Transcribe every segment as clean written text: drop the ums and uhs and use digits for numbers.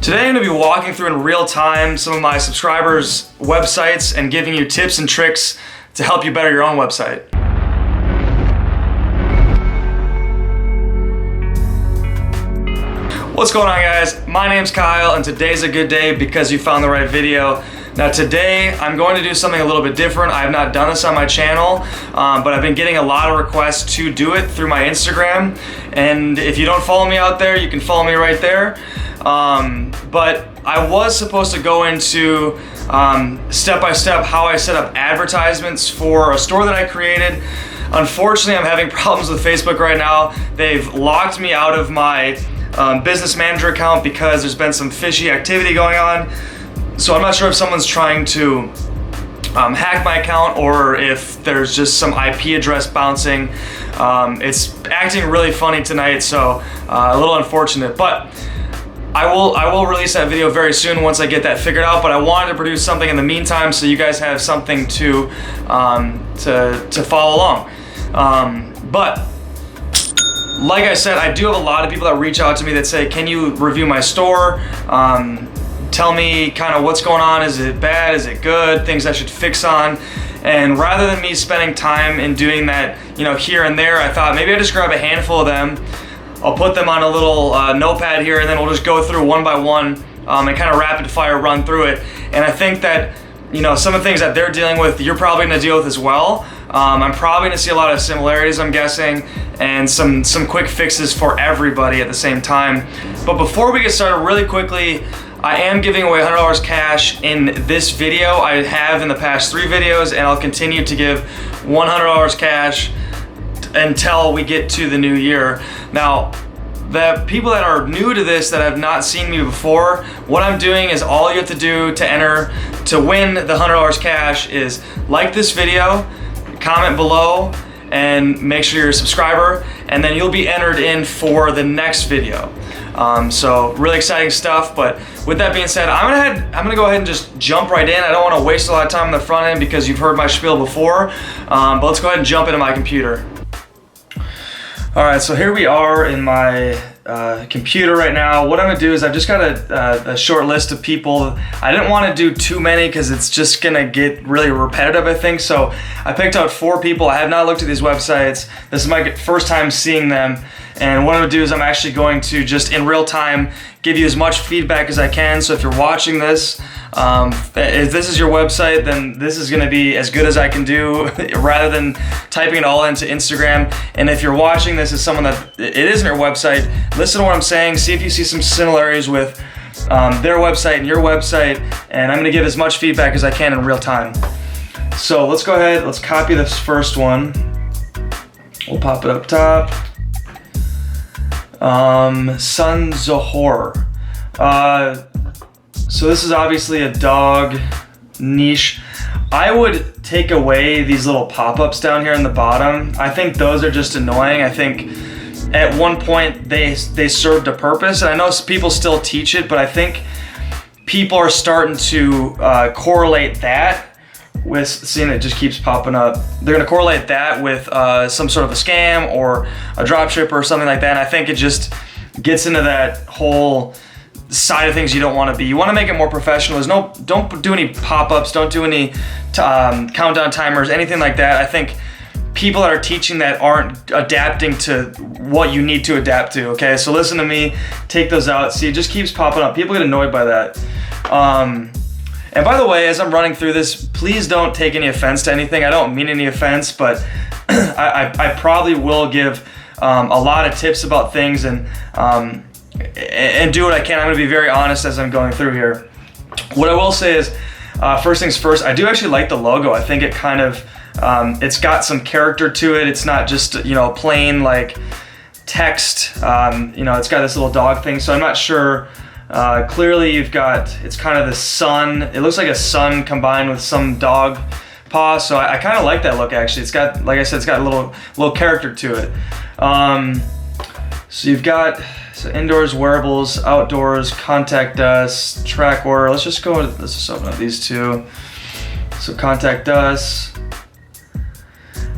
Today I'm going to be walking through in real time some of my subscribers' websites and giving you tips and tricks to help you better your own website. What's going on, guys? My name's Kyle and today's a good day because you found the right video. Now today I'm going to do something a little bit different. I have not done this on my channel, but I've been getting a lot of requests to do it through my Instagram. And if you don't follow me out there, you can follow me right there. But I was supposed to go into step-by-step how I set up advertisements for a store that I created. Unfortunately, I'm having problems with Facebook right now. They've locked me out of my business manager account because there's been some fishy activity going on. So I'm not sure if someone's trying to hack my account or if there's just some IP address bouncing. It's acting really funny tonight, so a little unfortunate. But I will release that video very soon once I get that figured out. But I wanted to produce something in the meantime so you guys have something to follow along. But like I said, I do have a lot of people that reach out to me that say, "Can you review my store? Tell me kind of what's going on. Is it bad? Is it good? Things I should fix on." And rather than me spending time in doing that, here and there, I thought maybe I'd just grab a handful of them. I'll put them on a little notepad here, and then we'll just go through one by one and kind of rapid fire run through it. And I think that some of the things that they're dealing with, you're probably going to deal with as well. I'm probably going to see a lot of similarities, I'm guessing, and some quick fixes for everybody at the same time. But before we get started, really quickly, I am giving away $100 cash in this video. I have in the past 3 videos, and I'll continue to give $100 cash until we get to the new year. Now, the people that are new to this, that have not seen me before, what I'm doing is all you have to do to enter to win the $100 cash is like this video, comment below, and make sure you're a subscriber, and then you'll be entered in for the next video. So really exciting stuff. But with that being said, I'm gonna go ahead and just jump right in. I don't want to waste a lot of time on the front end because you've heard my spiel before. But let's go ahead and jump into my computer. All right, so here we are in my computer right now. What I'm gonna do is I've just got a short list of people. I didn't want to do too many because it's just gonna get really repetitive, I think. So I picked out 4 people. I have not looked at these websites. This is my first time seeing them. And what I'm gonna do is I'm actually going to just in real time give you as much feedback as I can. So if you're watching this, if this is your website, then this is gonna be as good as I can do rather than typing it all into Instagram. And if you're watching this as someone that it isn't your website, listen to what I'm saying, see if you see some similarities with their website and your website, and I'm gonna give as much feedback as I can in real time. So let's go ahead, let's copy this first one. We'll pop it up top. Sun Zohor. So this is obviously a dog niche. I would take away these little pop-ups down here in the bottom. I think those are just annoying. I think at one point they served a purpose, and I know people still teach it, but I think people are starting to correlate that with, seeing it just keeps popping up. They're gonna correlate that with some sort of a scam or a dropshipper or something like that. And I think it just gets into that whole side of things you don't want to be. You want to make it more professional. Don't do any pop-ups. Don't do any countdown timers, anything like that. I think people that are teaching that aren't adapting to what you need to adapt to. Okay, so listen to me. Take those out. See, it just keeps popping up. People get annoyed by that. And by the way, as I'm running through this, please don't take any offense to anything. I don't mean any offense, but I probably will give a lot of tips about things and do what I can. I'm gonna be very honest as I'm going through here. What I will say is, first things first, I do actually like the logo. I think it kind of, it's got some character to it. It's not just, plain like text. It's got this little dog thing, so I'm not sure. Clearly it's kind of the sun. It looks like a sun combined with some dog paw. So I kind of like that look, actually. It's got, like I said, it's got a little character to it. So you've got indoors, wearables, outdoors, contact us, track order. Let's just open up these 2. So contact us.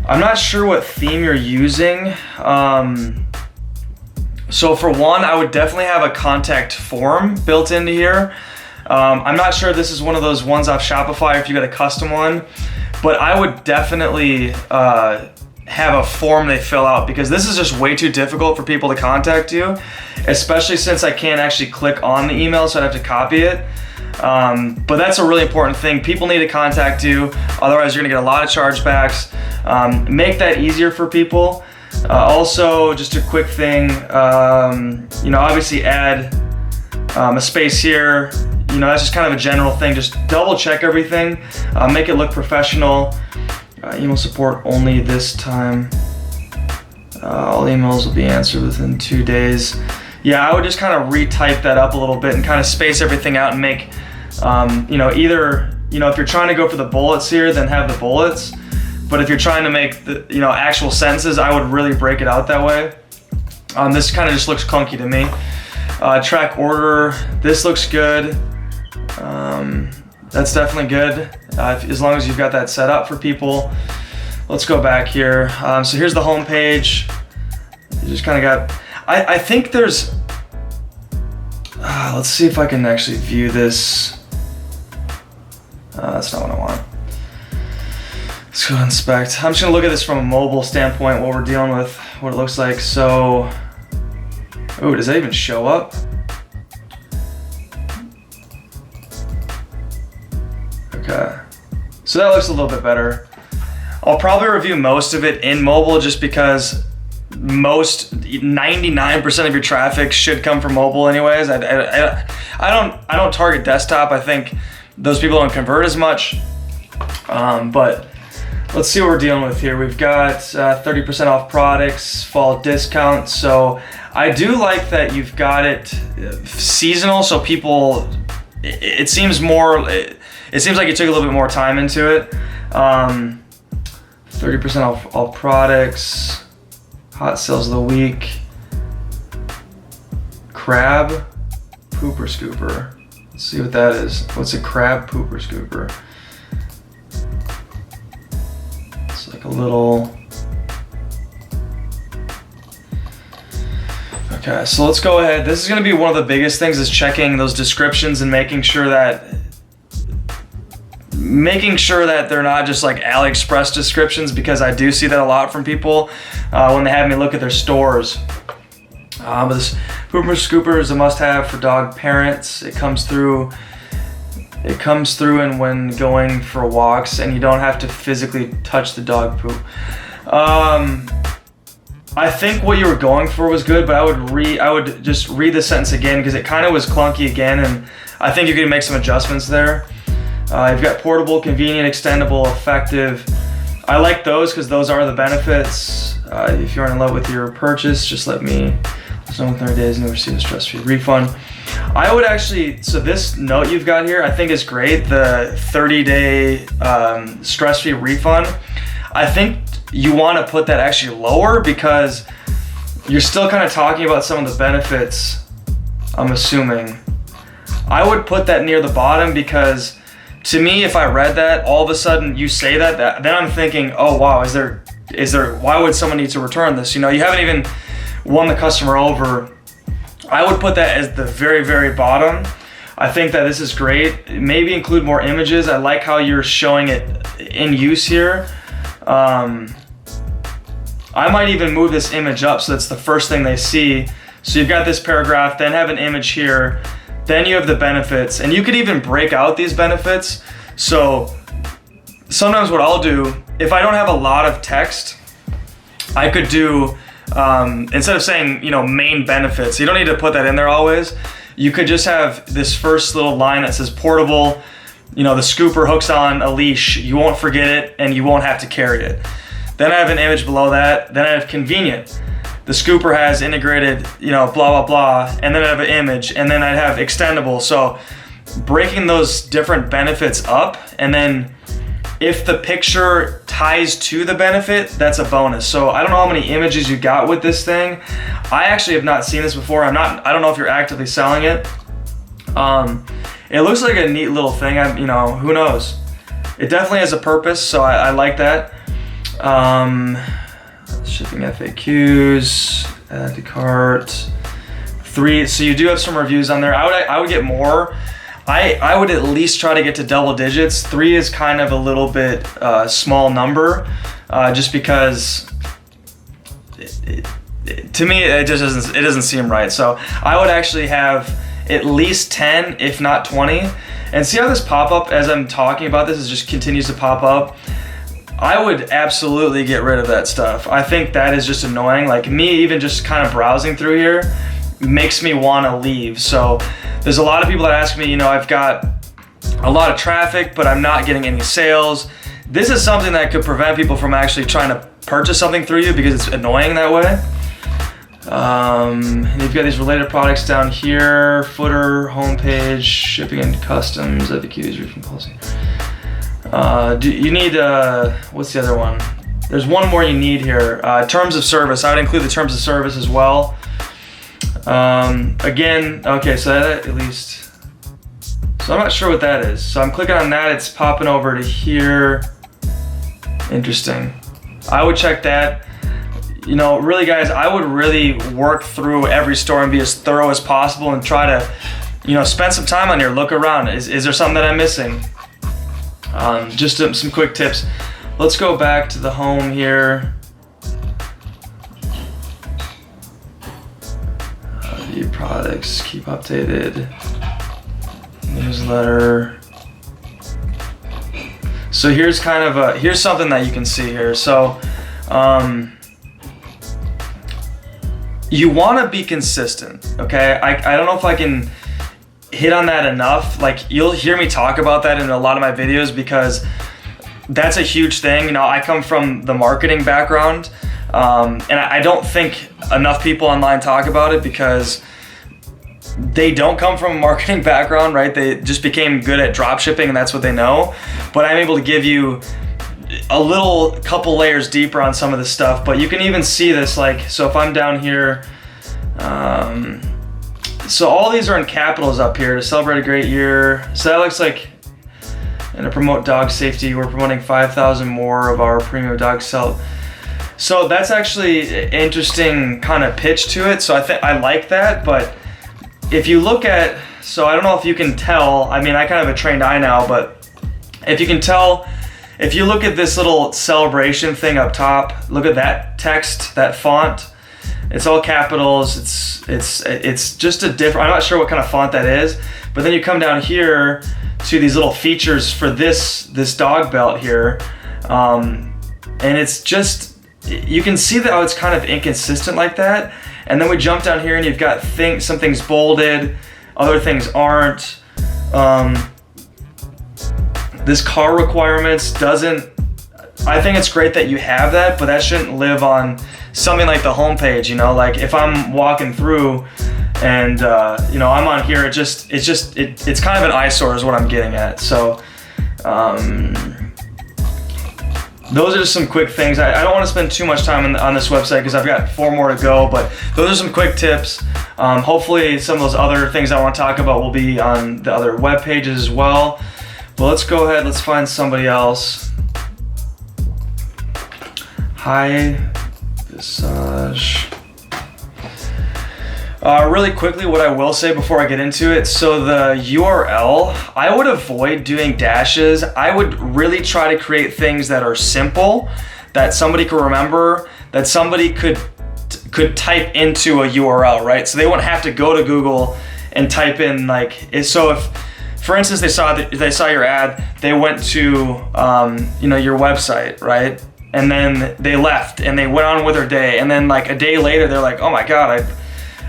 I'm not sure what theme you're using. So for one, I would definitely have a contact form built into here. I'm not sure if this is one of those ones off Shopify if you got a custom one, but I would definitely have a form they fill out, because this is just way too difficult for people to contact you, especially since I can't actually click on the email, so I'd have to copy it. But that's a really important thing. People need to contact you, otherwise you're gonna get a lot of chargebacks. Make that easier for people. Also, just a quick thing, obviously add a space here. That's just kind of a general thing. Just double check everything, make it look professional. Email support only this time. All emails will be answered within 2 days. Yeah, I would just kind of retype that up a little bit and kind of space everything out and make, either, if you're trying to go for the bullets here, then have the bullets. But if you're trying to make the, actual sentences, I would really break it out that way. This kind of just looks clunky to me. Track order, this looks good. That's definitely good, as long as you've got that set up for people. Let's go back here. So here's the home page. You just kind of got, I think there's, let's see if I can actually view this. That's not what I want. Let's go inspect. I'm just gonna look at this from a mobile standpoint, what we're dealing with, what it looks like. So, oh, does that even show up? Okay, so that looks a little bit better. I'll probably review most of it in mobile, just because 99% of your traffic should come from mobile anyways. I don't target desktop. I think those people don't convert as much. But let's see what we're dealing with here. We've got 30% off products, fall discount. So I do like that you've got it seasonal, so people, it seems like you took a little bit more time into it. 30% off all products, hot sales of the week, crab pooper scooper. Let's see what that is. What's a crab pooper scooper? It's like a little, okay, so let's go ahead. This is gonna be one of the biggest things, is checking those descriptions and making sure that they're not just like AliExpress descriptions, because I do see that a lot from people when they have me look at their stores. But this pooper scooper is a must-have for dog parents. It comes through and when going for walks, and you don't have to physically touch the dog poop. I think what you were going for was good, but I would just read the sentence again, because it kind of was clunky again, and I think you can make some adjustments there. You've got portable, convenient, extendable, effective. I like those because those are the benefits. If you're in love with your purchase, just let me know within 30 days and you'll receive a stress-free refund. I would actually, so this note you've got here, I think is great, the 30-day stress-free refund. I think you want to put that actually lower, because you're still kind of talking about some of the benefits, I'm assuming. I would put that near the bottom, because to me, if I read that, all of a sudden you say that, then I'm thinking, oh wow, is there, why would someone need to return this? You haven't even won the customer over. I would put that as the very, very bottom. I think that this is great. Maybe include more images. I like how you're showing it in use here. I might even move this image up so that's the first thing they see. So you've got this paragraph, then have an image here, then you have the benefits, and you could even break out these benefits. So sometimes what I'll do, if I don't have a lot of text, I could do, instead of saying, main benefits, you don't need to put that in there always. You could just have this first little line that says portable, the scooper hooks on a leash, you won't forget it and you won't have to carry it. Then I have an image below that, then I have convenient. The scooper has integrated, blah, blah, blah, and then I have an image, and then I'd have extendable. So breaking those different benefits up, and then if the picture ties to the benefit, that's a bonus. So I don't know how many images you got with this thing. I actually have not seen this before. I don't know if you're actively selling it. It looks like a neat little thing. Who knows? It definitely has a purpose, so I like that. Shipping FAQs, add to cart. 3. So you do have some reviews on there. I would get more. I would at least try to get to double digits. 3 is kind of a little bit small number, just because to me it doesn't seem right. So I would actually have at least 10, if not 20. And see how this pop-up, as I'm talking about this, just continues to pop up? I would absolutely get rid of that stuff. I think that is just annoying. Like, me even just kind of browsing through here makes me want to leave. So there's a lot of people that ask me, I've got a lot of traffic, but I'm not getting any sales. This is something that could prevent people from actually trying to purchase something through you, because it's annoying that way. You've got these related products down here: footer, homepage, shipping and customs, FAQs, refund policy. Do you need what's the other one? There's one more you need here. Terms of service. I would include the terms of service as well. Again, okay, so that at least. So I'm not sure what that is. So I'm clicking on that. It's popping over to here. Interesting. I would check that. Really, guys, I would really work through every store and be as thorough as possible and try to, spend some time on here, look around. Is there something that I'm missing? Just some quick tips. Let's go back to the home here. View products, keep updated. Newsletter. So here's here's something that you can see here. So, you want to be consistent, okay? I don't know if I can hit on that enough. Like, you'll hear me talk about that in a lot of my videos, because that's a huge thing. I come from the marketing background, and I don't think enough people online talk about it, because they don't come from a marketing background, right? They just became good at drop shipping, and that's what they know. But I'm able to give you a couple layers deeper on some of this stuff. But you can even see this, like, so if I'm down here, so all these are in capitals up here: to celebrate a great year. So that looks like, and to promote dog safety, we're promoting 5,000 more of our premium dog sell. So that's actually an interesting kind of pitch to it. So I like that. But if you look at, so I don't know if you can tell, I mean, I kind of have a trained eye now, but if you can tell, if you look at this little celebration thing up top, look at that text, that font. It's all capitals. It's just a different, I'm not sure what kind of font that is, but then you come down here to these little features for this dog belt here, and it's just, you can see that how it's kind of inconsistent like that. And then we jump down here and you've got some things bolded, other things aren't. This car requirements doesn't, I think it's great that you have that, but that shouldn't live on something like the homepage. Like if I'm walking through and I'm on here, it's kind of an eyesore is what I'm getting at. So those are just some quick things. I don't want to spend too much time on this website, because I've got 4 more to go, but those are some quick tips. Hopefully some of those other things I want to talk about will be on the other web pages as well. But let's go ahead, let's find somebody else. Hi, Visage. Really quickly, what I will say before I get into it, so the URL, I would avoid doing dashes. I would really try to create things that are simple, that somebody could remember, that somebody could type into a URL, right? So they wouldn't have to go to Google and type in, like, so if, for instance, they saw your ad, they went to your website, right? And then they left and they went on with their day, and then like a day later they're like, oh my god,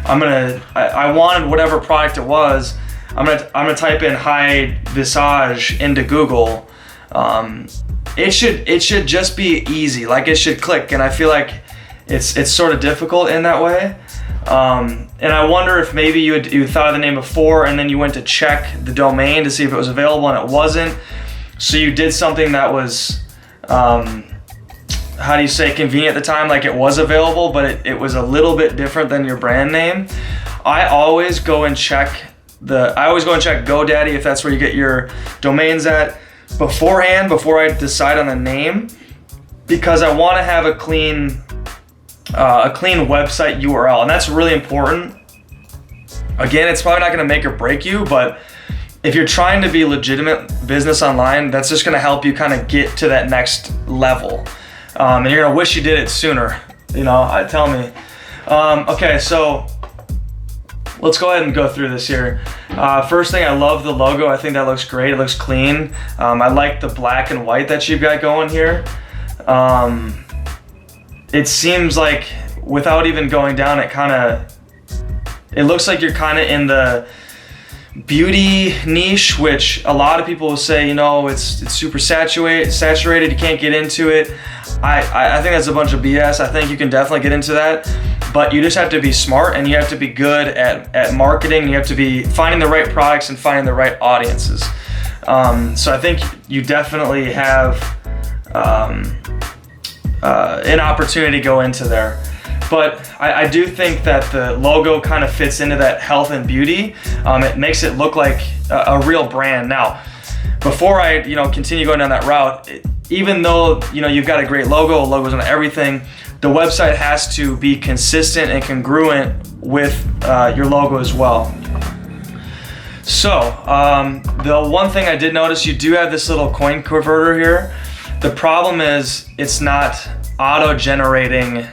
I wanted whatever product it was. I'm gonna type in Hi Visage into Google. It should just be easy, like it should click, and I feel like it's sort of difficult in that way. And I wonder if maybe you thought of the name before and then you went to check the domain to see if it was available and it wasn't. So you did something that was, how do you say, convenient at the time, like it was available, but it was a little bit different than your brand name. I always go and check GoDaddy if that's where you get your domains at beforehand, before I decide on the name, because I want to have a clean website URL, and that's really important. Again, it's probably not gonna make or break you, but if you're trying to be legitimate business online, that's just gonna help you kind of get to that next level. And you're gonna wish you did it sooner, tell me. Okay, so let's go ahead and go through this here. First thing, I love the logo. I think that looks great. It looks clean. I like the black and white that you've got going here. It seems like without even going down, it looks like you're kind of in the beauty niche, which a lot of people will say, it's super saturated, you can't get into it. I think that's a bunch of BS. I think you can definitely get into that, but you just have to be smart and you have to be good at marketing. You have to be finding the right products and finding the right audiences. So I think you definitely have an opportunity to go into there. But I do think that the logo kind of fits into that health and beauty. It makes it look like a real brand. Now, before I continue going down that route, even though you've got a great logos on everything, the website has to be consistent and congruent with your logo as well. So the one thing I did notice, you do have this little coin converter here. The problem is it's not auto-generating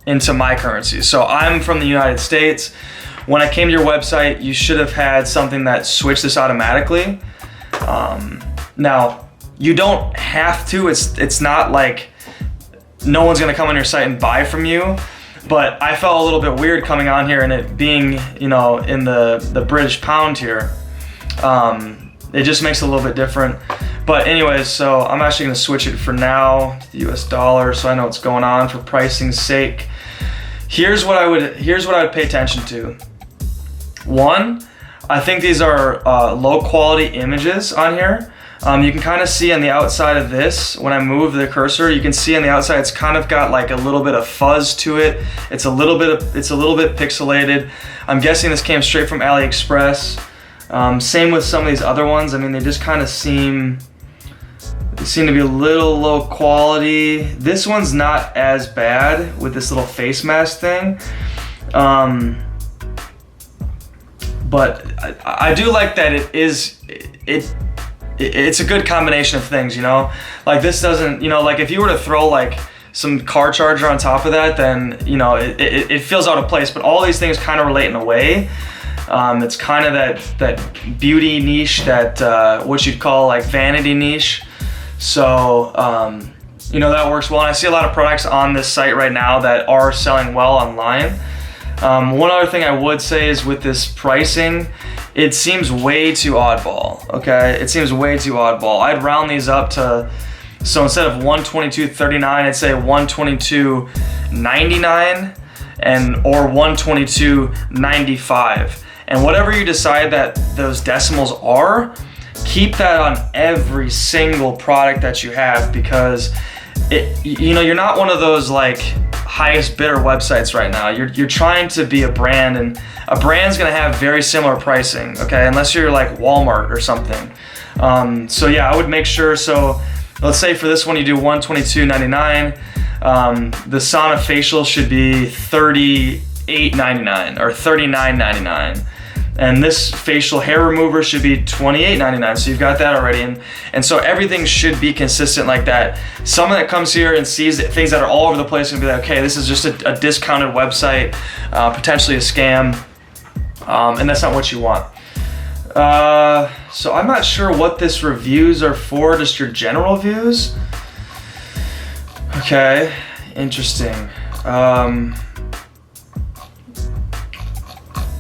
into my currency. So I'm from the United States. When I came to your website, you should have had something that switched this automatically. Now, you don't have to. It's not like no one's gonna come on your site and buy from you. But I felt a little bit weird coming on here and it being, in the British pound here. It just makes it a little bit different. But anyways, so I'm actually gonna switch it for now to the US dollar so I know what's going on for pricing's sake. Here's what I would pay attention to. One, I think these are low quality images on here. You can kind of see on the outside of this, when I move the cursor, you can see on the outside it's kind of got like a little bit of fuzz to it. It's a little bit pixelated. I'm guessing this came straight from AliExpress. Same with some of these other ones. I mean, they just kind of seem to be a little low quality. This one's not as bad with this little face mask thing. But I do like that it's a good combination of things, like this doesn't, like if you were to throw like some car charger on top of that, then it feels out of place. But all these things kind of relate in a way. It's kind of that beauty niche, that what you'd call like vanity niche. So that works well. And I see a lot of products on this site right now that are selling well online. One other thing I would say is with this pricing, it seems way too oddball, okay? It seems way too oddball. I'd round these up to, so instead of $122.39, I'd say $122.99 or $122.95. And whatever you decide that those decimals are, keep that on every single product that you have, because you're not one of those like highest bidder websites right now. You're trying to be a brand, and a brand's gonna have very similar pricing, okay? Unless you're like Walmart or something. So yeah, I would make sure. So let's say for this one you do $122.99. The sauna facial should be $38.99 or $39.99. And this facial hair remover should be $28.99. So you've got that already. And so everything should be consistent like that. Someone that comes here and sees things that are all over the place and be like, okay, this is just a discounted website, potentially a scam. And that's not what you want. So I'm not sure what this reviews are for, just your general views. Okay, interesting.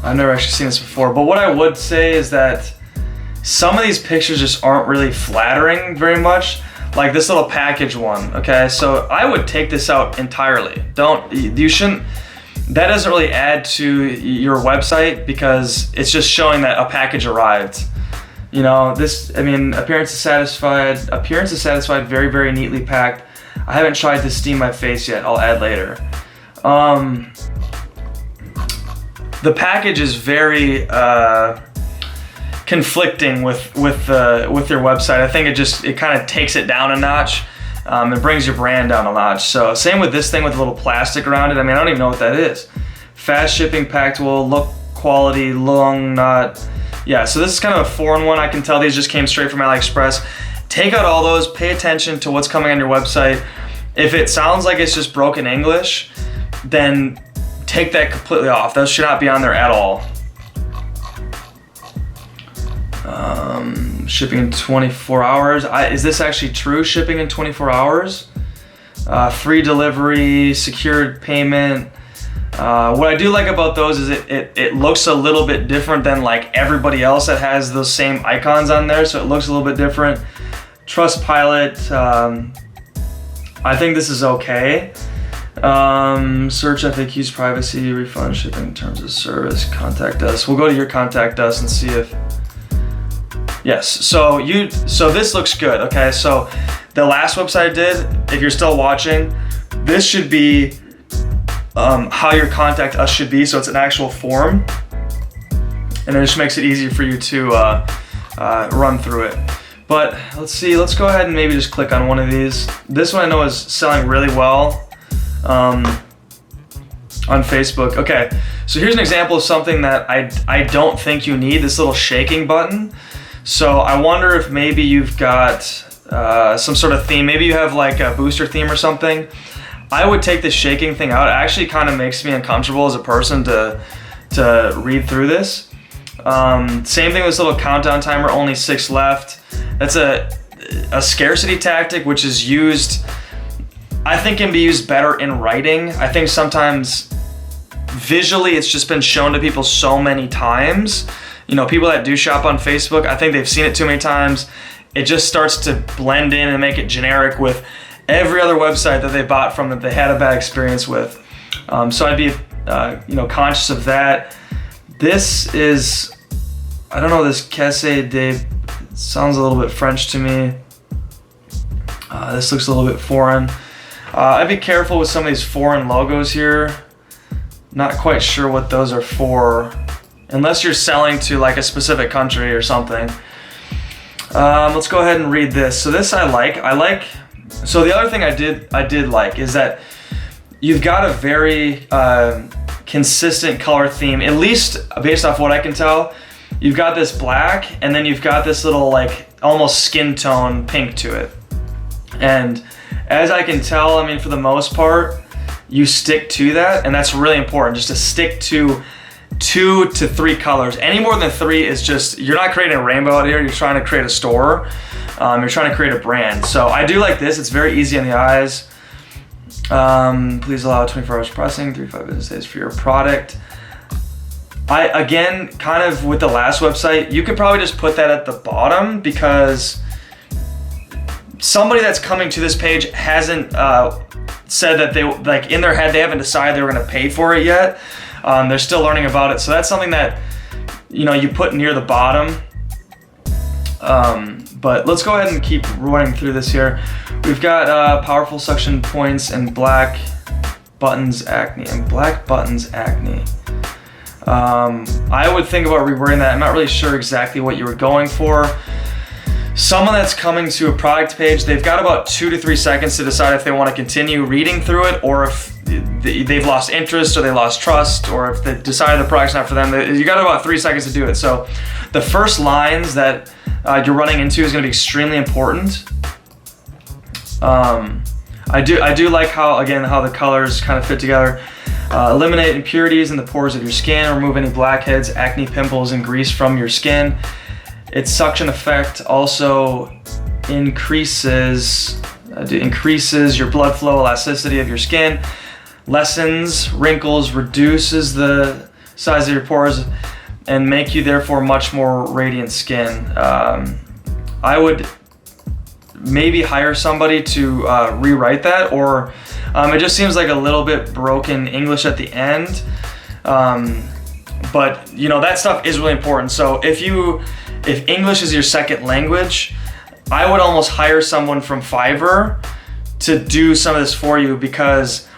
I've never actually seen this before, but what I would say is that some of these pictures just aren't really flattering very much. Like this little package one, okay? So I would take this out entirely. You shouldn't, that doesn't really add to your website because it's just showing that a package arrived. Appearance is satisfied, very, very neatly packed. I haven't tried to steam my face yet, I'll add later. The package is very conflicting with your website. I think it kind of takes it down a notch. It brings your brand down a notch. So same with this thing with a little plastic around it. I mean, I don't even know what that is. Fast shipping, packed will look quality, long knot. Yeah, so this is kind of a foreign one. I can tell these just came straight from AliExpress. Take out all those, pay attention to what's coming on your website. If it sounds like it's just broken English, then take that completely off. Those should not be on there at all. Shipping in 24 hours. Is this actually true? Shipping in 24 hours? Free delivery, secured payment. What I do like about those is it looks a little bit different than like everybody else that has those same icons on there, so it looks a little bit different. Trustpilot, I think this is okay. Search FAQs, privacy, refund, shipping, terms of service, contact us. We'll go to your contact us and see if, yes, so this looks good, okay? So the last website I did, if you're still watching, this should be how your contact us should be, so it's an actual form, and it just makes it easier for you to run through it. But let's see, let's go ahead and maybe just click on one of these. This one I know is selling really well on Facebook. Okay, so here's an example of something that I don't think you need, this little shaking button. So I wonder if maybe you've got some sort of theme, maybe you have like a booster theme or something. I would take the shaking thing out. It actually kind of makes me uncomfortable as a person to read through this. Same thing with this little countdown timer, only 6 left. That's a scarcity tactic, which is used, I think can be used better in writing. I think sometimes visually it's just been shown to people so many times. You know, people that do shop on Facebook, I think they've seen it too many times. It just starts to blend in and make it generic with every other website that they bought from that they had a bad experience with. So I'd be conscious of that. This is, I don't know, this Caisse de, sounds a little bit French to me. This looks a little bit foreign. I'd be careful with some of these foreign logos here. Not quite sure what those are for, unless you're selling to like a specific country or something. Let's go ahead and read this. So this I like. So the other thing I did like is that you've got a very consistent color theme, at least based off what I can tell. You've got this black, and then you've got this little like almost skin tone pink to it. And as I can tell, I mean, for the most part, you stick to that, and that's really important, just to stick to 2 to 3 colors. Any more than 3 is just, you're not creating a rainbow out here, you're trying to create a store. You're trying to create a brand. So I do like this, it's very easy on the eyes. Please allow 24 hours pricing, 3 to 5 business days for your product. Again, kind of with the last website, you could probably just put that at the bottom, because somebody that's coming to this page hasn't said that they, like in their head, they haven't decided they were gonna pay for it yet. They're still learning about it. So that's something that, you know, you put near the bottom. But let's go ahead and keep running through this here. We've got powerful suction points and black buttons acne. I would think about rewording that. I'm not really sure exactly what you were going for. Someone that's coming to a product page, they've got about 2 to 3 seconds to decide if they want to continue reading through it, or if they've lost interest, or they lost trust, or if they decided the product's not for them. You got about 3 seconds to do it. So the first lines that you're running into is going to be extremely important. I do like how the colors kind of fit together. Eliminate impurities in the pores of your skin, remove any blackheads, acne, pimples, and grease from your skin. Its suction effect also increases your blood flow elasticity of your skin, lessens wrinkles, reduces the size of your pores, and make you therefore much more radiant skin. I would maybe hire somebody to rewrite that, or it just seems like a little bit broken English at the end. But you know, that stuff is really important. So if English is your second language, I would almost hire someone from Fiverr to do some of this for you,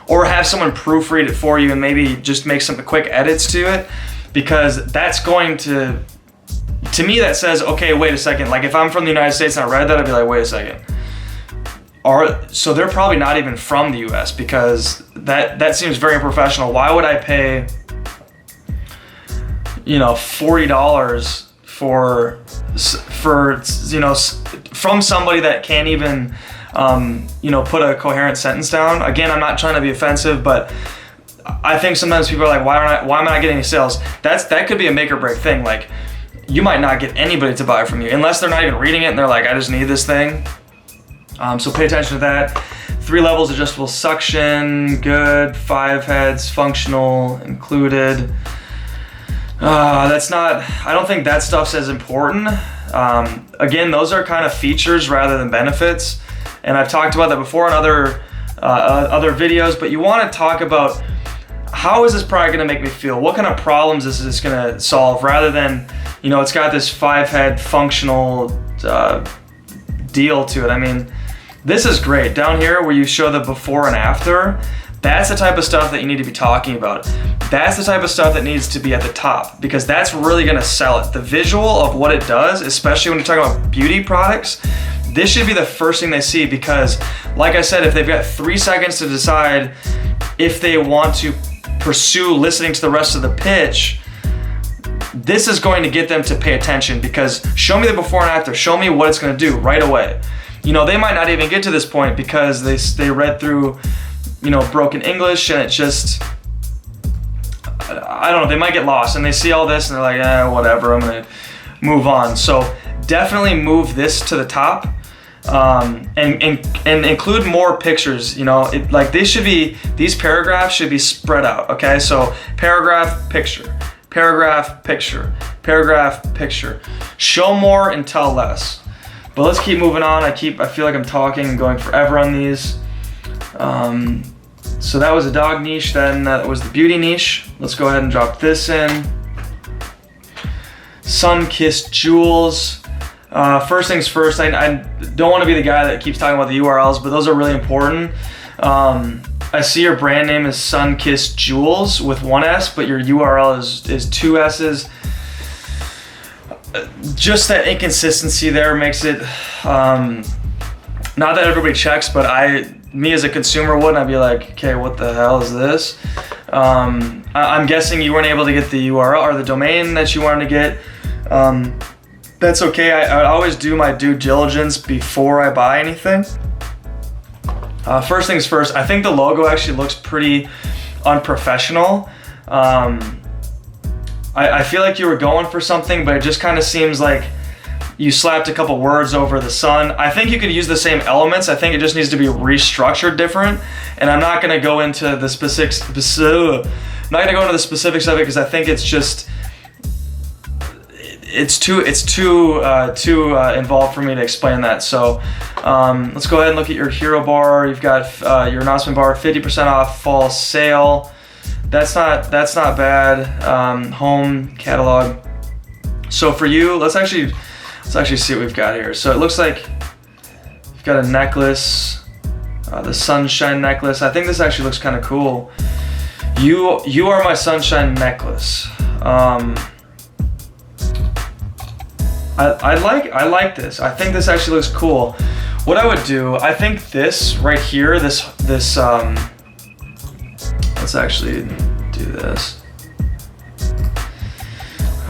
or have someone proofread it for you and maybe just make some quick edits to it, because that's going to me, that says, okay, wait a second. Like if I'm from the United States and I read that, I'd be like, wait a second. So they're probably not even from the US, because that seems very unprofessional. Why would I pay, $40 for from somebody that can't even put a coherent sentence down. Again, I'm not trying to be offensive, but I think sometimes people are like, why am I not getting any sales? That could be a make or break thing. Like, you might not get anybody to buy from you unless they're not even reading it and they're like, I just need this thing. So pay attention to that. 3 levels, adjustable suction, good. 5 heads, functional, included. I don't think that stuff's as important. Again, those are kind of features rather than benefits. And I've talked about that before in other videos, but you want to talk about, how is this product going to make me feel? What kind of problems is this going to solve, rather than, it's got this 5-head functional deal to it. I mean, this is great. Down here where you show the before and after, that's the type of stuff that you need to be talking about. That's the type of stuff that needs to be at the top, because that's really going to sell it. The visual of what it does, especially when you're talking about beauty products, this should be the first thing they see, because like I said, if they've got 3 seconds to decide if they want to pursue listening to the rest of the pitch, this is going to get them to pay attention, because show me the before and after, show me what it's going to do right away. They might not even get to this point because they read through, broken English, and it just, I don't know, they might get lost and they see all this and they're like, whatever, I'm going to move on. So definitely move this to the top, and include more pictures. These paragraphs should be spread out. Okay, so paragraph, picture, paragraph, picture, paragraph, picture. Show more and tell less. But let's keep moving on. I feel like I'm talking and going forever on these. So that was a dog niche, then that was the beauty niche. Let's go ahead and drop this in. Sunkissed Jewels. First things first, I don't want to be the guy that keeps talking about the URLs, but those are really important. I see your brand name is Sunkissed Jewels with 1 S, but your URL is 2 S's. Just that inconsistency there makes it, not that everybody checks, but me as a consumer would, and I'd be like, okay, what the hell is this? I'm guessing you weren't able to get the URL or the domain that you wanted to get. That's okay. I always do my due diligence before I buy anything. First things first, I think the logo actually looks pretty unprofessional. I feel like you were going for something, but it just kind of seems like you slapped a couple words over the sun. I think you could use the same elements. I think it just needs to be restructured different. And I'm not going to go into the specifics. I'm not going to go into the specifics of it, because I think it's just, it's too involved for me to explain that. So let's go ahead and look at your hero bar. You've got your announcement bar, 50% off fall sale. That's not bad. Home catalog. So for you, let's actually see what we've got here. So it looks like you've got a necklace, the sunshine necklace. I think this actually looks kind of cool. You are my sunshine necklace. I like this. I think this actually looks cool. What I would do, I think this right here, this let's actually do this.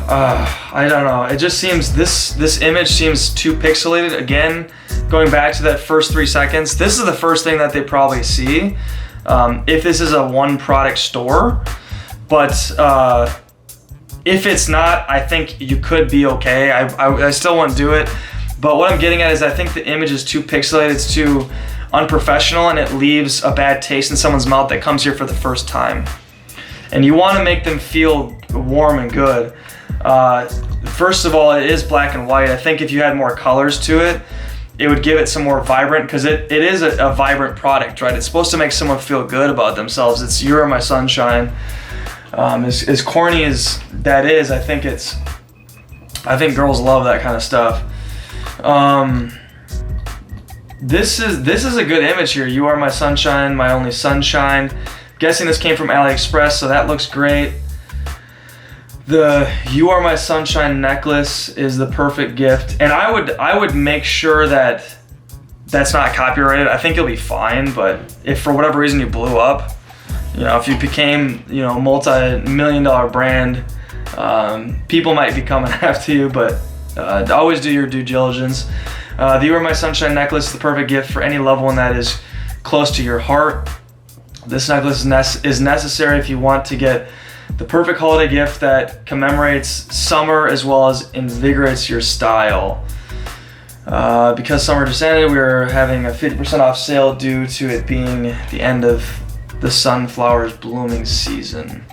I don't know. It just seems, this image seems too pixelated. Again, going back to that first 3 seconds, this is the first thing that they probably see if this is a one product store. But if it's not, I think you could be okay. I still wouldn't do it. But what I'm getting at is, I think the image is too pixelated, it's too unprofessional, and it leaves a bad taste in someone's mouth that comes here for the first time. And you want to make them feel warm and good. First of all, it is black and white. I think if you had more colors to it, it would give it some more vibrant, because it is a vibrant product, right? It's supposed to make someone feel good about themselves. It's "You're my sunshine." As corny as that is, I think girls love that kind of stuff. This is a good image here. "You are my sunshine, my only sunshine." Guessing this came from AliExpress, so that looks great. The "You are my sunshine" necklace is the perfect gift, and I would make sure that that's not copyrighted. I think you'll be fine, but if for whatever reason you blew up, if you became, multi-million-dollar brand, People might be coming after you, but always do your due diligence. The You Are My Sunshine necklace is the perfect gift for any loved one that is close to your heart. This necklace is necessary if you want to get the perfect holiday gift that commemorates summer as well as invigorates your style. Because summer just ended, we're having a 50% off sale due to it being the end of the sunflower's blooming season.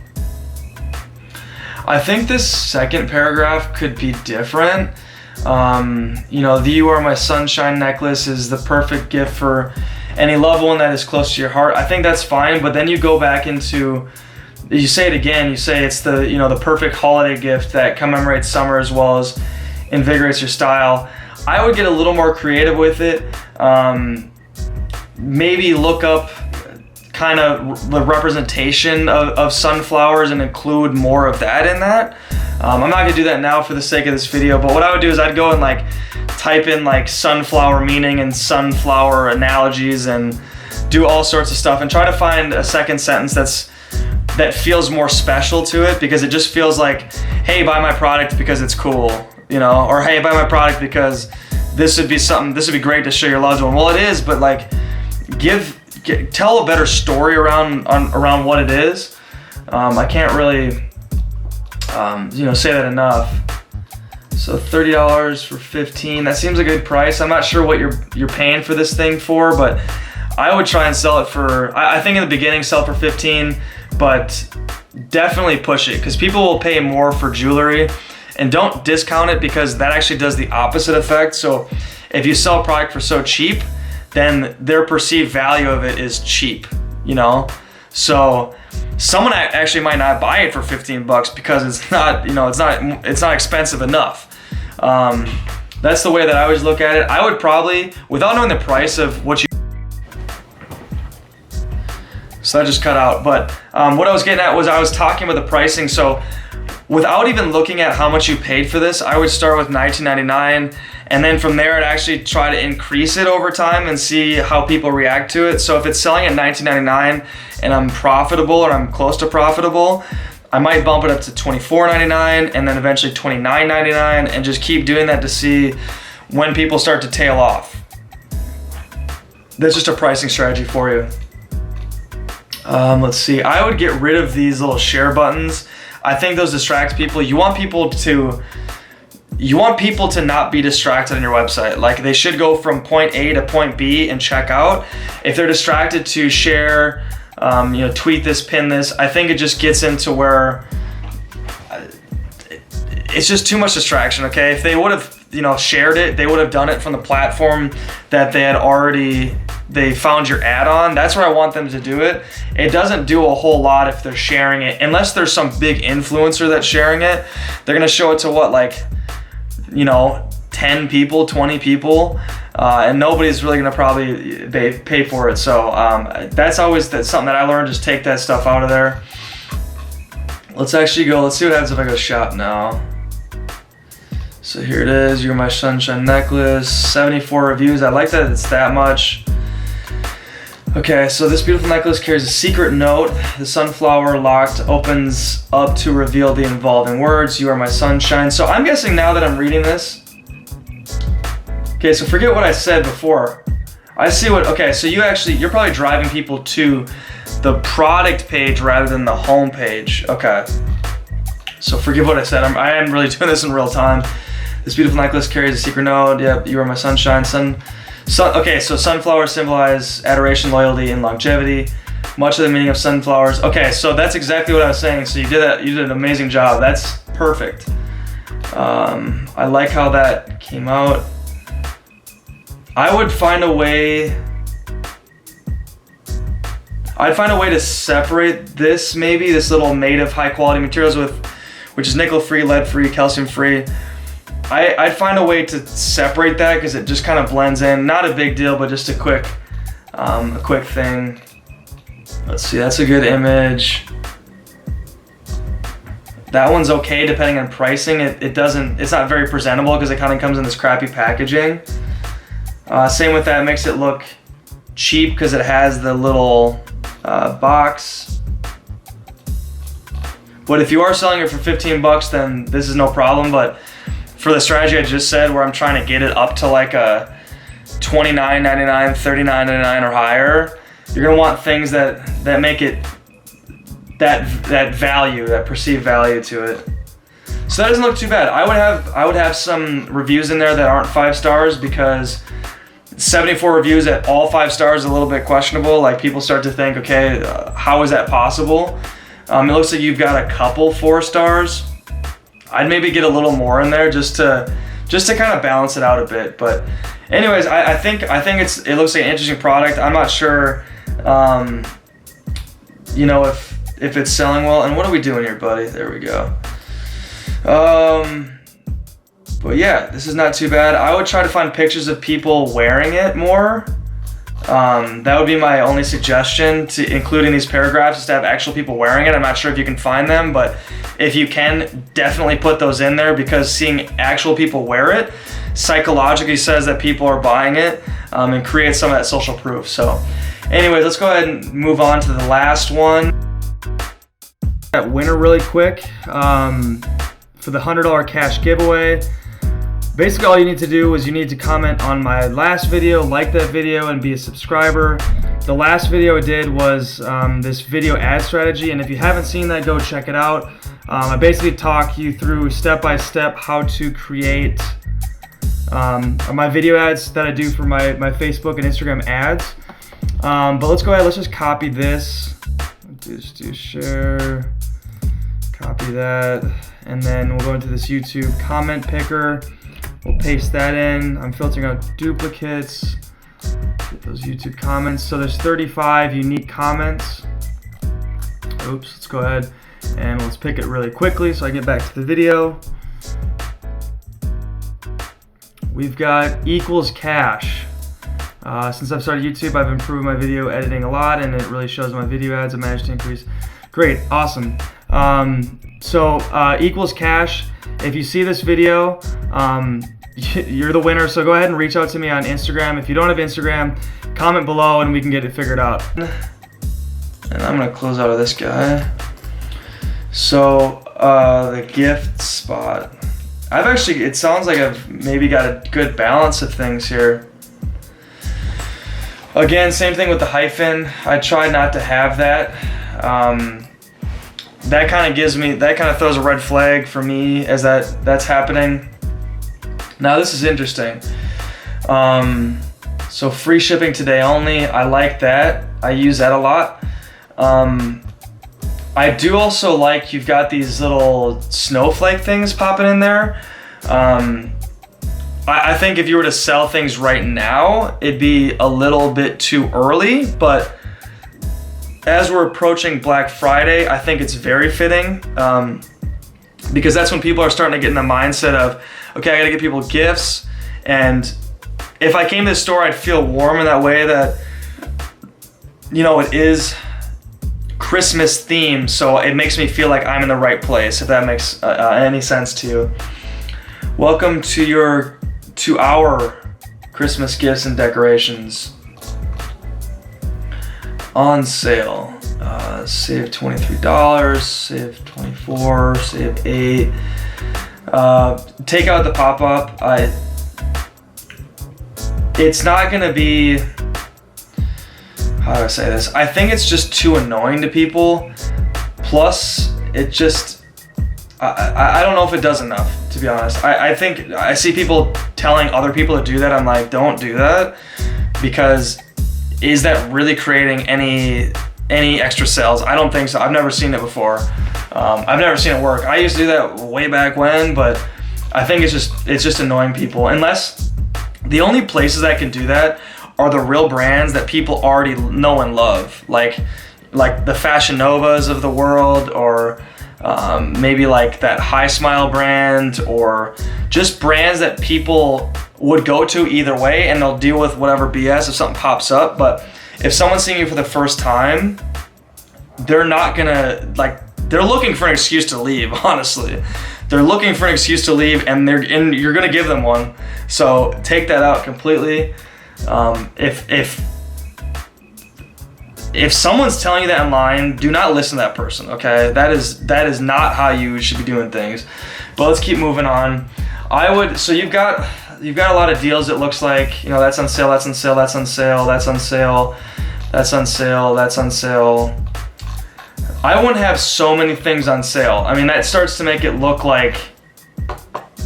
I think this second paragraph could be different. You know, the You Are My Sunshine necklace is the perfect gift for any loved one that is close to your heart. I think that's fine, but then you go back into, you say it again, you say it's the, you know, the perfect holiday gift that commemorates summer as well as invigorates your style. I would get a little more creative with it. Maybe look up kind of the representation of sunflowers and include more of that in that. I'm not gonna do that now for the sake of this video, but what I would do is I'd go and like type in like sunflower meaning and sunflower analogies and do all sorts of stuff and try to find a second sentence that feels more special to it, because it just feels like, hey, buy my product because it's cool, you know, or hey, buy my product because this would be great to show your loved one. Well, it is, but like tell a better story around what it is. I can't really you know, say that enough. So $30 for 15, that seems a good price. I'm not sure what you're paying for this thing for, but I would try and sell it for, I think in the beginning sell it for 15, but definitely push it, because people will pay more for jewelry. And don't discount it, because that actually does the opposite effect. So if you sell a product for so cheap, then their perceived value of it is cheap, you know? So someone actually might not buy it for 15 bucks because it's not, you know, it's not expensive enough. That's the way that I always look at it. I would probably, without knowing the price of what you, so that just cut out. But what I was getting at was I was talking about the pricing. So without even looking at how much you paid for this, I would start with $19.99, and then from there I'd actually try to increase it over time and see how people react to it. So if it's selling at $19.99 and I'm profitable or I'm close to profitable, I might bump it up to $24.99 and then eventually $29.99, and just keep doing that to see when people start to tail off. That's just a pricing strategy for you. Let's see, I would get rid of these little share buttons. I think those distract people. You want people to not be distracted on your website. Like, they should go from point A to point B and check out. If they're distracted to share, you know, tweet this, pin this, I think it just gets into where it's just too much distraction, okay? If they would have, you know, shared it, they would have done it from the platform that they found your ad on. That's where I want them to do it. It doesn't do a whole lot if they're sharing it, unless there's some big influencer that's sharing it. They're gonna show it to what, like, you know, 10 people, 20 people, and nobody's really gonna probably pay for it. So that's something that I learned, just take that stuff out of there. Let's actually go, let's see what happens if I go shop now. So here it is, You're My Sunshine necklace, 74 reviews. I like that it's that much. Okay, so this beautiful necklace carries a secret note. The sunflower locked opens up to reveal the involving words, You Are My Sunshine. So I'm guessing now that I'm reading this. Okay, so forget what I said before. I see what, okay, so you're probably driving people to the product page rather than the home page. Okay, so forget what I said. I am really doing this in real time. This beautiful necklace carries a secret note. Yep, You Are My Sunshine. Okay, so sunflowers symbolize adoration, loyalty, and longevity. Much of the meaning of sunflowers. Okay, so that's exactly what I was saying. So you did an amazing job. That's perfect. I like how that came out. I would find a way. I'd find a way to separate this, maybe this little made of high quality materials which is nickel free, lead free, calcium free. I'd find a way to separate that, because it just kind of blends in. Not a big deal, but just a quick thing. Let's see, that's a good image. That one's okay depending on pricing. It's not very presentable because it kind of comes in this crappy packaging. Same with that, it makes it look cheap because it has the little box. But if you are selling it for 15 bucks, then this is no problem. But for the strategy I just said, where I'm trying to get it up to like a $29.99, $39.99 or higher, you're gonna want things that make it that value, that perceived value to it. So that doesn't look too bad. I would have some reviews in there that aren't 5 stars, because 74 reviews at all 5 stars is a little bit questionable. Like, people start to think, okay, how is that possible? It looks like you've got a couple 4 stars. I'd maybe get a little more in there just to kind of balance it out a bit. But anyways, I think it looks like an interesting product. I'm not sure, you know, if it's selling well. And what are we doing here, buddy? There we go. But yeah, this is not too bad. I would try to find pictures of people wearing it more. That would be my only suggestion to including these paragraphs, is to have actual people wearing it. I'm not sure if you can find them, but if you can, definitely put those in there, because seeing actual people wear it psychologically says that people are buying it, and creates some of that social proof. So anyways, let's go ahead and move on to the last one. That winner really quick, for the $100 cash giveaway. Basically, all you need to do is you need to comment on my last video, like that video, and be a subscriber. The last video I did was this video ad strategy, and if you haven't seen that, go check it out. I basically talk you through step by step how to create my video ads that I do for my Facebook and Instagram ads. But let's go ahead, let's just copy this. Just do share, copy that, and then we'll go into this YouTube comment picker. We'll paste that in. I'm filtering out duplicates. Get those YouTube comments. So there's 35 unique comments. Oops, let's go ahead and let's pick it really quickly so I get back to the video. We've got equals cash. Since I've started YouTube, I've improved my video editing a lot, and it really shows my video ads. I managed to increase. Great, awesome. So equals cash. If you see this video, you're the winner. So go ahead and reach out to me on Instagram. If you don't have Instagram, comment below and we can get it figured out. And I'm gonna close out of this guy. So the gift spot. It sounds like I've maybe got a good balance of things here. Again, same thing with the hyphen. I try not to have that. That kind of throws a red flag for me as that's happening. Now this is interesting. So free shipping today only. I like that. I use that a lot. I do also like you've got these little snowflake things popping in there. I think if you were to sell things right now, it'd be a little bit too early, but as we're approaching Black Friday, I think it's very fitting, because that's when people are starting to get in the mindset of, okay, I gotta get people gifts, and if I came to the store, I'd feel warm in that way that, you know, it is Christmas themed, so it makes me feel like I'm in the right place, if that makes any sense to you. Welcome to our Christmas gifts and decorations. On sale, save $23, save $24, save $8. Take out the pop-up. It's not gonna be, how do I say this? I think it's just too annoying to people. Plus, it just, I don't know if it does enough, to be honest. I think I see people telling other people to do that. I'm like, don't do that, because is that really creating any extra sales? I don't think so. I've never seen it before. I've never seen it work. I used to do that way back when, but I think it's just annoying people. Unless the only places that can do that are the real brands that people already know and love, like the Fashion Novas of the world, or maybe like that High Smile brand, or just brands that people would go to either way, and they'll deal with whatever BS if something pops up. But if someone's seeing you for the first time, they're not gonna, they're looking for an excuse to leave, honestly. They're looking for an excuse to leave, and you're gonna give them one. So take that out completely. if someone's telling you that online, do not listen to that person, okay? That is not how you should be doing things. But let's keep moving on. So you've got a lot of deals, it looks like. You know, that's on sale, that's on sale, that's on sale, that's on sale, that's on sale, that's on sale. I wouldn't have so many things on sale. I mean, that starts to make it look like,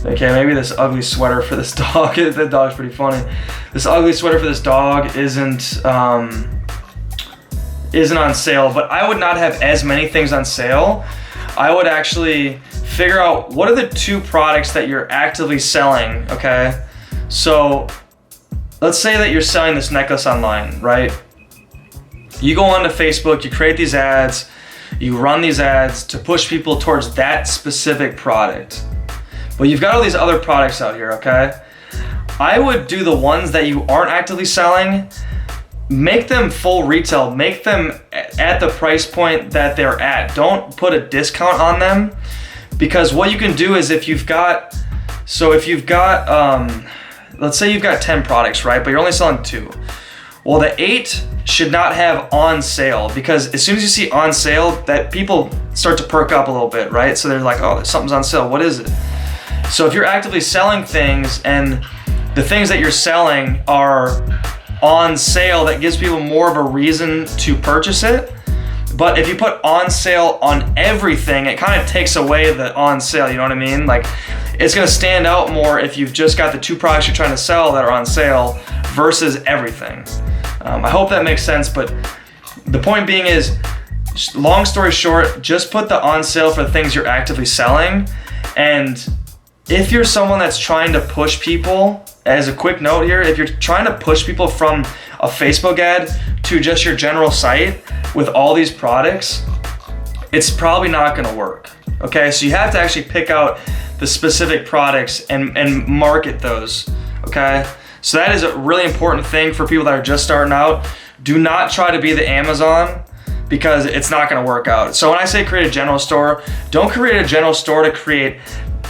okay, maybe this ugly sweater for this dog, that dog's pretty funny. This ugly sweater for this dog isn't on sale, but I would not have as many things on sale. I would actually figure out what are the 2 products that you're actively selling, okay? So let's say that you're selling this necklace online, right? You go onto Facebook, you create these ads, you run these ads to push people towards that specific product. But you've got all these other products out here, okay? I would do the ones that you aren't actively selling, make them full retail, make them at the price point that they're at. Don't put a discount on them, because what you can do is if you've got, let's say you've got 10 products, right? But you're only selling 2. Well, the 8 should not have on sale, because as soon as you see on sale, that people start to perk up a little bit, right? So they're like, oh, something's on sale, what is it? So if you're actively selling things and the things that you're selling are on sale, that gives people more of a reason to purchase it. But if you put on sale on everything, it kind of takes away the on sale, you know what I mean? Like, it's gonna stand out more if you've just got the 2 products you're trying to sell that are on sale versus everything. I hope that makes sense, but the point being is, long story short, just put the on sale for the things you're actively selling. And if you're someone that's trying to push people, as a quick note here, if you're trying to push people from a Facebook ad to just your general site with all these products, it's probably not gonna work, okay? So you have to actually pick out the specific products and market those, okay? So that is a really important thing for people that are just starting out. Do not try to be the Amazon, because it's not gonna work out. So when I say create a general store, don't create a general store to create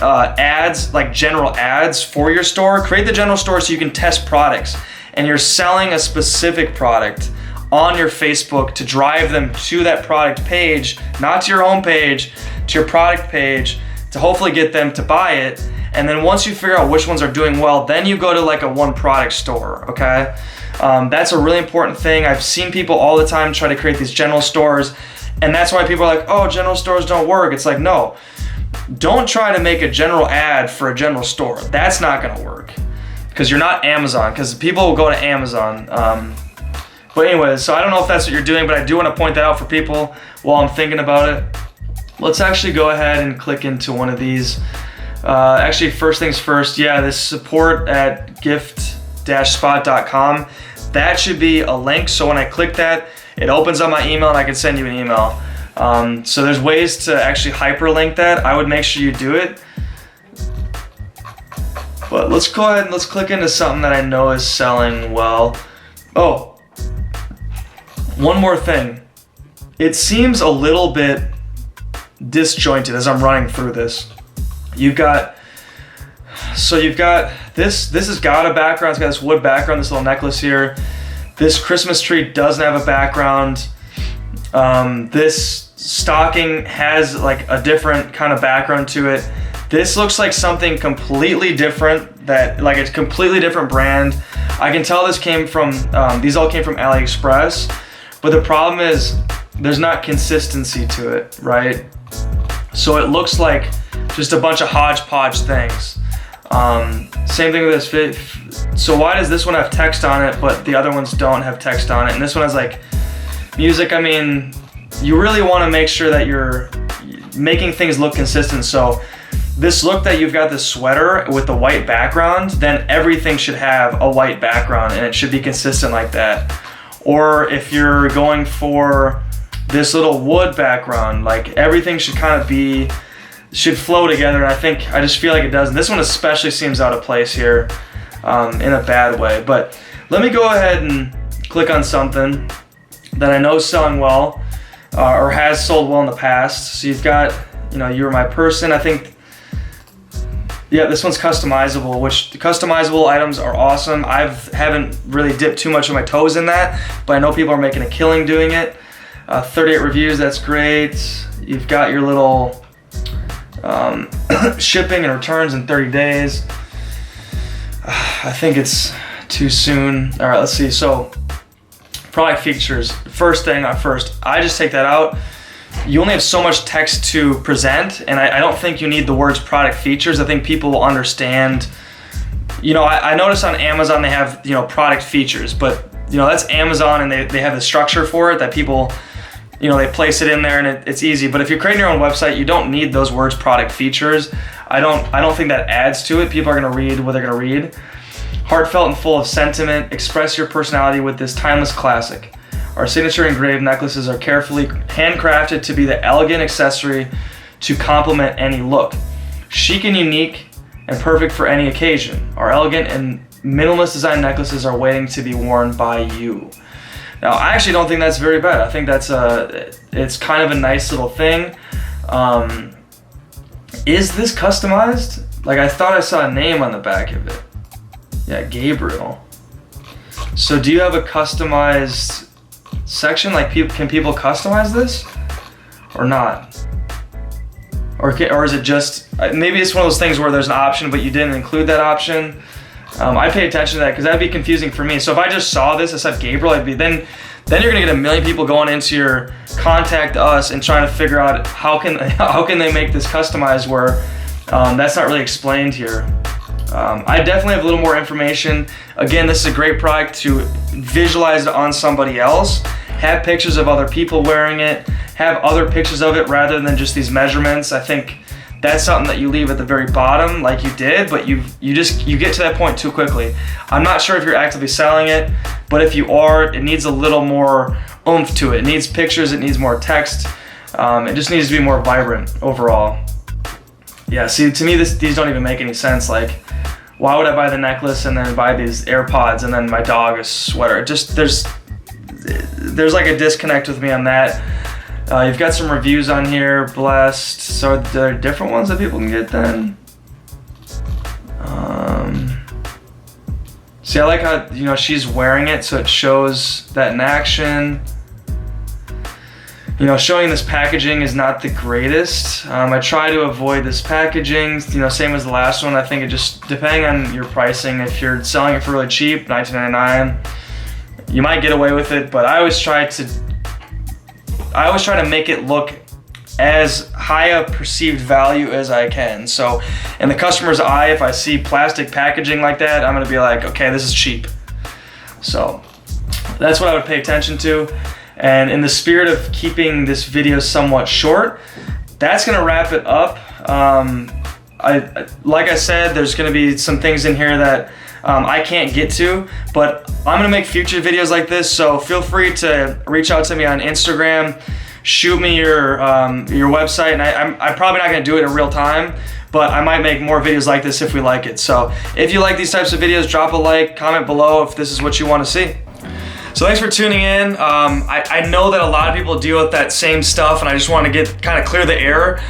ads, like general ads for your store. Create the general store so you can test products, and you're selling a specific product on your Facebook to drive them to that product page, not to your home page, to your product page, to hopefully get them to buy it. And then once you figure out which ones are doing well, then you go to like a 1 product store, okay? That's a really important thing. I've seen people all the time try to create these general stores, and that's why people are like, oh, general stores don't work. It's like, no, don't try to make a general ad for a general store. That's not gonna work, because you're not Amazon, because people will go to Amazon. But anyways, so I don't know if that's what you're doing, but I do want to point that out for people while I'm thinking about it. Let's actually go ahead and click into one of these. Actually, first things first, yeah, this support at gift-spot.com, that should be a link. So when I click that, it opens up my email and I can send you an email. So there's ways to actually hyperlink that. I would make sure you do it. But let's go ahead and let's click into something that I know is selling well. Oh, one more thing. It seems a little bit disjointed as I'm running through this. You've got this has got a background, it's got this wood background, this little necklace here. This Christmas tree doesn't have a background. This stocking has like a different kind of background to it. This looks like something completely different, that like it's a completely different brand. I can tell this came from, these all came from AliExpress, but the problem is there's not consistency to it, right? So it looks like just a bunch of hodgepodge things. Same thing with this. So why does this one have text on it, but the other ones don't have text on it? And this one has like music. I mean, you really want to make sure that you're making things look consistent. So this look that you've got this sweater with the white background, then everything should have a white background and it should be consistent like that. Or if you're going for this little wood background, like everything should kind of be, should flow together. And I just feel like it does. And this one especially seems out of place here in a bad way. But let me go ahead and click on something that I know is selling well or has sold well in the past. So you've got, you know, You're My Person. I think Yeah, this one's customizable, which the customizable items are awesome. I haven't really dipped too much of my toes in that, but I know people are making a killing doing it. 38 reviews, that's great. You've got your little shipping and returns in 30 days. I think it's too soon. All right, let's see. So product features, first thing first, I just take that out. You only have so much text to present, and I don't think you need the words product features. I think people will understand. You know, I notice on Amazon they have, you know, product features, but, you know, that's Amazon, and they have the structure for it that people, you know, they place it in there and it's easy. But if you're creating your own website, you don't need those words product features. I don't think that adds to it. People are gonna read what they're gonna read. Heartfelt and full of sentiment, express your personality with this timeless classic. Our signature engraved necklaces are carefully handcrafted to be the elegant accessory to complement any look. Chic and unique and perfect for any occasion. Our elegant and minimalist design necklaces are waiting to be worn by you. Now, I actually don't think that's very bad. I think that's it's kind of a nice little thing. Is this customized? Like, I thought I saw a name on the back of it. Yeah, Gabriel. So do you have a customized section? Like, can people customize this or not? Or is it just, maybe it's one of those things where there's an option but you didn't include that option. I pay attention to that because that'd be confusing for me. So if I just saw this, I said Gabriel, then you're gonna get a million people going into your contact us and trying to figure out how can they make this customized where that's not really explained here. I definitely have a little more information. Again, this is a great product to visualize it on somebody else, have pictures of other people wearing it, have other pictures of it rather than just these measurements. I think that's something that you leave at the very bottom like you did, but you get to that point too quickly. I'm not sure if you're actively selling it, but if you are, it needs a little more oomph to it. It needs pictures, it needs more text. It just needs to be more vibrant overall. Yeah, see, to me, these don't even make any sense. Like, why would I buy the necklace and then buy these AirPods and then my dog a sweater? It just, there's like a disconnect with me on that. You've got some reviews on here, blessed. So are there different ones that people can get then? See, I like how, you know, she's wearing it so it shows that in action. You know, showing this packaging is not the greatest. I try to avoid this packaging, you know, same as the last one. I think it just, depending on your pricing, if you're selling it for really cheap, $19.99, you might get away with it, but I always try to make it look as high a perceived value as I can. So in the customer's eye, if I see plastic packaging like that, I'm gonna be like, okay, this is cheap. So that's what I would pay attention to. And in the spirit of keeping this video somewhat short, that's gonna wrap it up. Like I said, there's gonna be some things in here that I can't get to, but I'm gonna make future videos like this, so feel free to reach out to me on Instagram, shoot me your website, and I'm probably not gonna do it in real time, but I might make more videos like this if we like it. So if you like these types of videos, drop a like, comment below if this is what you wanna see. So thanks for tuning in. I know that a lot of people deal with that same stuff, and I just want to kind of clear the air.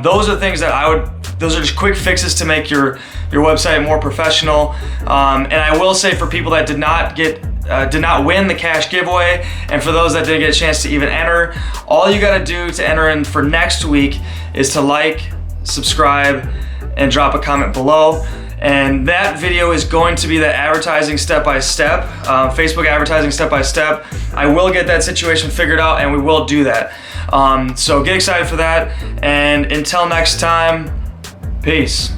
Those are things that those are just quick fixes to make your website more professional. And I will say, for people that did not win the cash giveaway, and for those that didn't get a chance to even enter, all you got to do to enter in for next week is to like, subscribe, and drop a comment below. And that video is going to be the advertising step-by-step, Facebook advertising step-by-step. I will get that situation figured out, and we will do that. So get excited for that. And until next time, peace.